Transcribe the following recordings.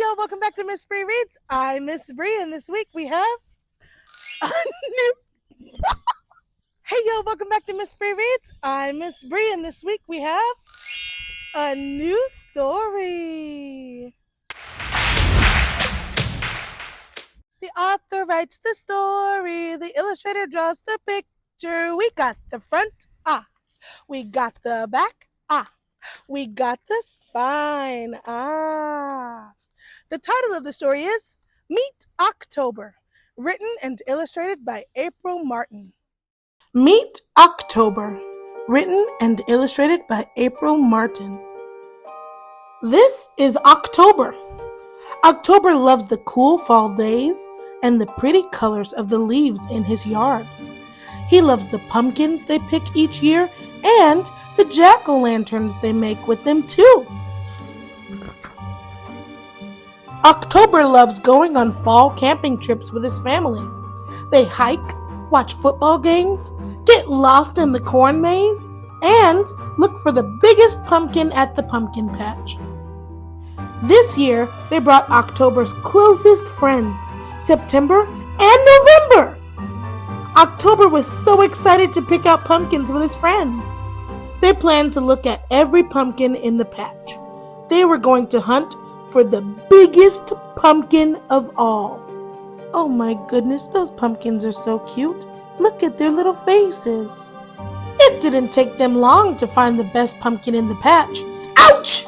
y'all, welcome back to Miss Bree Reads. I'm Miss Bree, and this week we have a new... Hey y'all, welcome back to Miss Bree Reads. I'm Miss Bree, and this week we have a new story. The author writes the story, the illustrator draws the picture. We got the front, we got the back, we got the spine, The title of the story is Meet October, written and illustrated by April Martin. Meet October, written and illustrated by April Martin. This is October. October loves the cool fall days and the pretty colors of the leaves in his yard. He loves the pumpkins they pick each year and the jack-o'-lanterns they make with them too. October loves going on fall camping trips with his family. They hike, watch football games, get lost in the corn maze, and look for the biggest pumpkin at the pumpkin patch. This year, they brought October's closest friends, September and November. October was so excited to pick out pumpkins with his friends. They planned to look at every pumpkin in the patch. They were going to hunt for the biggest pumpkin of all. Oh my goodness, those pumpkins are so cute. Look at their little faces. It didn't take them long to find the best pumpkin in the patch. Ouch!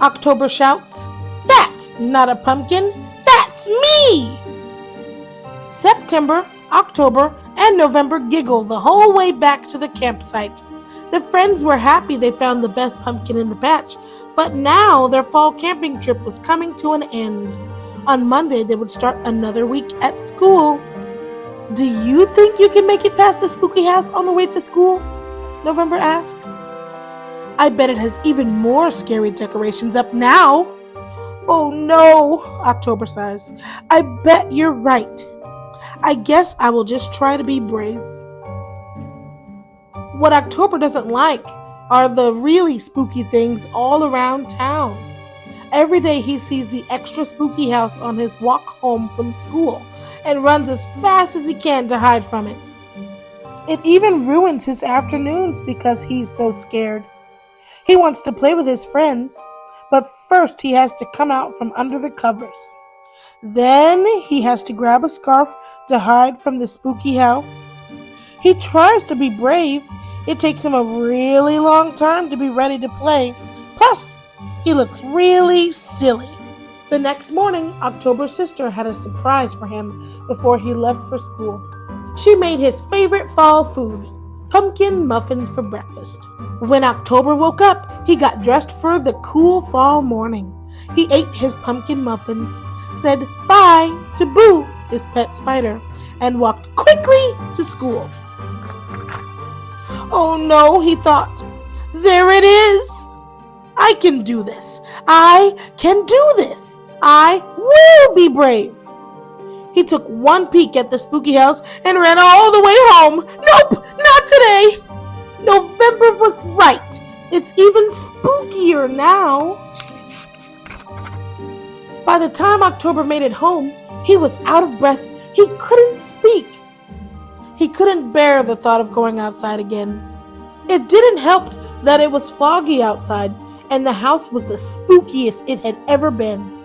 October shouts. That's not a pumpkin, that's me! September, October, and November giggle the whole way back to the campsite. The friends were happy they found the best pumpkin in the patch, but now their fall camping trip was coming to an end. On Monday, they would start another week at school. Do you think you can make it past the spooky house on the way to school? November asks. I bet it has even more scary decorations up now. Oh no, October sighs. I bet you're right. I guess I will just try to be brave. What October doesn't like are the really spooky things all around town. Every day he sees the extra spooky house on his walk home from school and runs as fast as he can to hide from it. It even ruins his afternoons because he's so scared. He wants to play with his friends, but first he has to come out from under the covers. Then he has to grab a scarf to hide from the spooky house. He tries to be brave. It takes him a really long time to be ready to play. Plus, he looks really silly. The next morning, October's sister had a surprise for him before he left for school. She made his favorite fall food, pumpkin muffins for breakfast. When October woke up, he got dressed for the cool fall morning. He ate his pumpkin muffins, said bye to Boo, his pet spider, and walked quickly to school. Oh no, he thought. There it is. I can do this. I can do this. I will be brave. He took one peek at the spooky house and ran all the way home. Nope, not today. November was right. It's even spookier now. By the time October made it home, he was out of breath. He couldn't speak. He couldn't bear the thought of going outside again. It didn't help that it was foggy outside and the house was the spookiest it had ever been.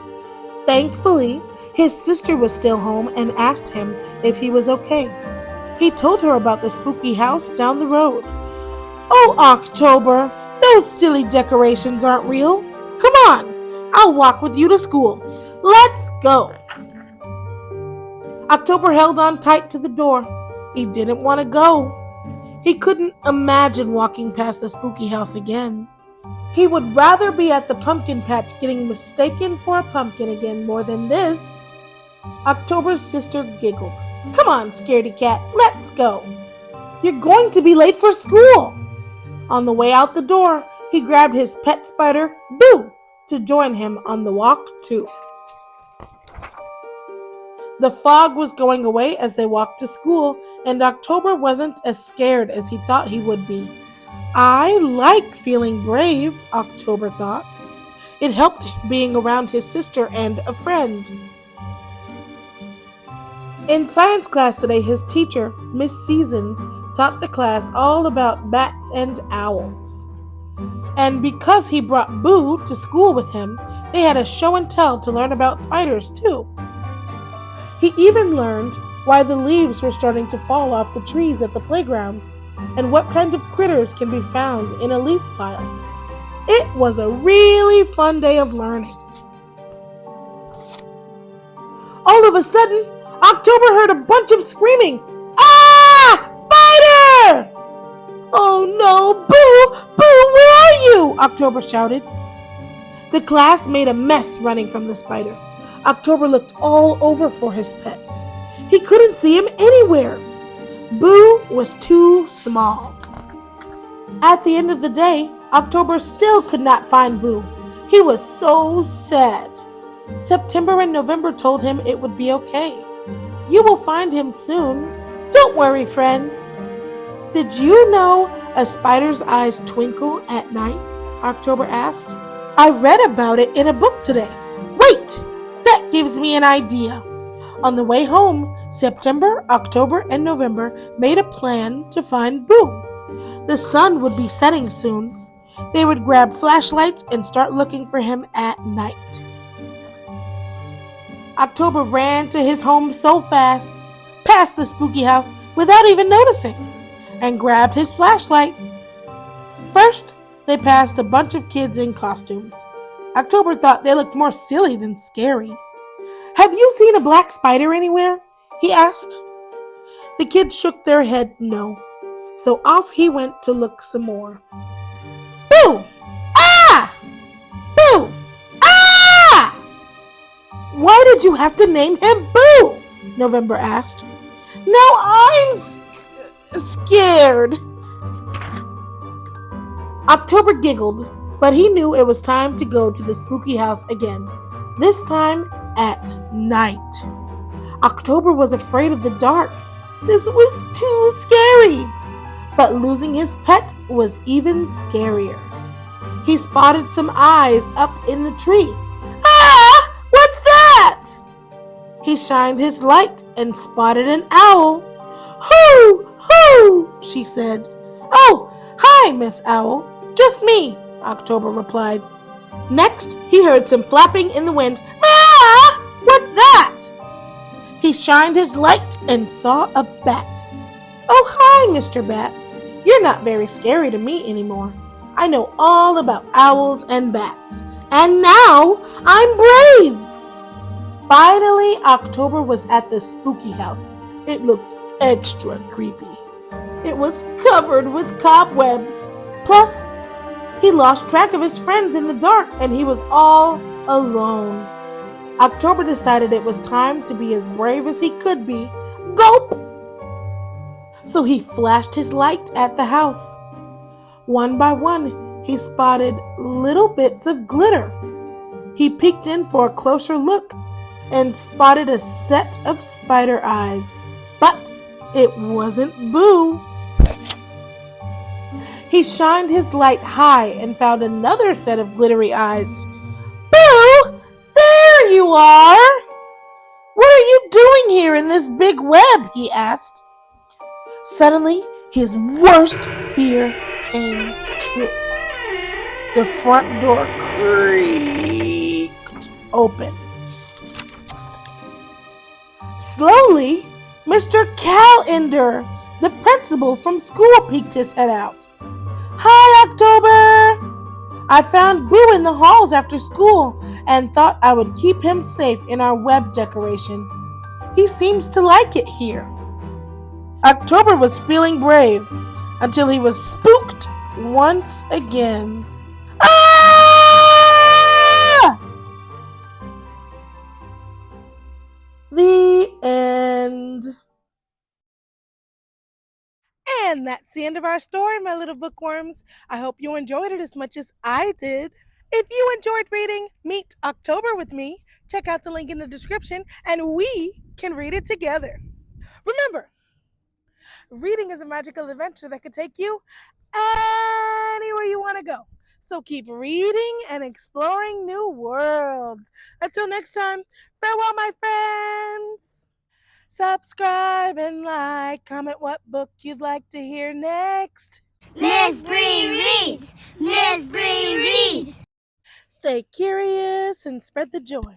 Thankfully, his sister was still home and asked him if he was okay. He told her about the spooky house down the road. Oh, October, those silly decorations aren't real. Come on, I'll walk with you to school. Let's go. October held on tight to the door. He didn't want to go. He couldn't imagine walking past the spooky house again. He would rather be at the pumpkin patch getting mistaken for a pumpkin again more than this. October's sister giggled. Come on, scaredy cat, let's go. You're going to be late for school. On the way out the door, he grabbed his pet spider, Boo, to join him on the walk too. The fog was going away as they walked to school, and October wasn't as scared as he thought he would be. I like feeling brave, October thought. It helped being around his sister and a friend. In science class today, his teacher, Miss Seasons, taught the class all about bats and owls. And because he brought Boo to school with him, they had a show and tell to learn about spiders too. He even learned why the leaves were starting to fall off the trees at the playground and what kind of critters can be found in a leaf pile. It was a really fun day of learning. All of a sudden, October heard a bunch of screaming. Ah! Spider! Oh no, Boo! Boo, where are you? October shouted. The class made a mess running from the spider. October looked all over for his pet. He couldn't see him anywhere. Boo was too small. At the end of the day, October still could not find Boo. He was so sad. September and November told him it would be okay. You will find him soon. Don't worry, friend. Did you know a spider's eyes twinkle at night? October asked. I read about it in a book today. Wait, that gives me an idea. On the way home, September, October, and November made a plan to find Boo. The sun would be setting soon. They would grab flashlights and start looking for him at night. October ran to his home so fast, past the spooky house without even noticing, and grabbed his flashlight. First, they passed a bunch of kids in costumes. October thought they looked more silly than scary. Have you seen a black spider anywhere? He asked. The kids shook their head no, so off he went to look some more. Boo! Ah! Boo! Ah! Why did you have to name him Boo? November asked. Now I'm scared. October giggled, but he knew it was time to go to the spooky house again, this time at night. October was afraid of the dark. This was too scary. But losing his pet was even scarier. He spotted some eyes up in the tree. Ah! What's that? He shined his light and spotted an owl. Hoo! Hoo! She said. Oh, hi, Miss Owl. Just me, October replied. Next, he heard some flapping in the wind. Ah! What's that? He shined his light and saw a bat. Oh, hi, Mr. Bat. You're not very scary to me anymore. I know all about owls and bats. And now I'm brave. Finally, October was at the spooky house. It looked extra creepy. It was covered with cobwebs. Plus, he lost track of his friends in the dark and he was all alone. October decided it was time to be as brave as he could be. Gulp! So he flashed his light at the house. One by one, he spotted little bits of glitter. He peeked in for a closer look and spotted a set of spider eyes. But it wasn't Boo. He shined his light high and found another set of glittery eyes. Boo! There you are! What are you doing here in this big web? He asked. Suddenly, his worst fear came true. The front door creaked open. Slowly, Mr. Calendar, the principal from school, peeked his head out. Hi, October! I found Boo in the halls after school and thought I would keep him safe in our web decoration. He seems to like it here. October was feeling brave until he was spooked once again. Ah! The end. And that's the end of our story, my little bookworms. I hope you enjoyed it as much as I did. If you enjoyed reading Meet October with me, check out the link in the description and we can read it together. Remember, reading is a magical adventure that could take you anywhere you want to go. So keep reading and exploring new worlds. Until next time, farewell, my friends. Subscribe and like, comment what book you'd like to hear next. Miss Bree reads! Miss Bree reads! Stay curious and spread the joy.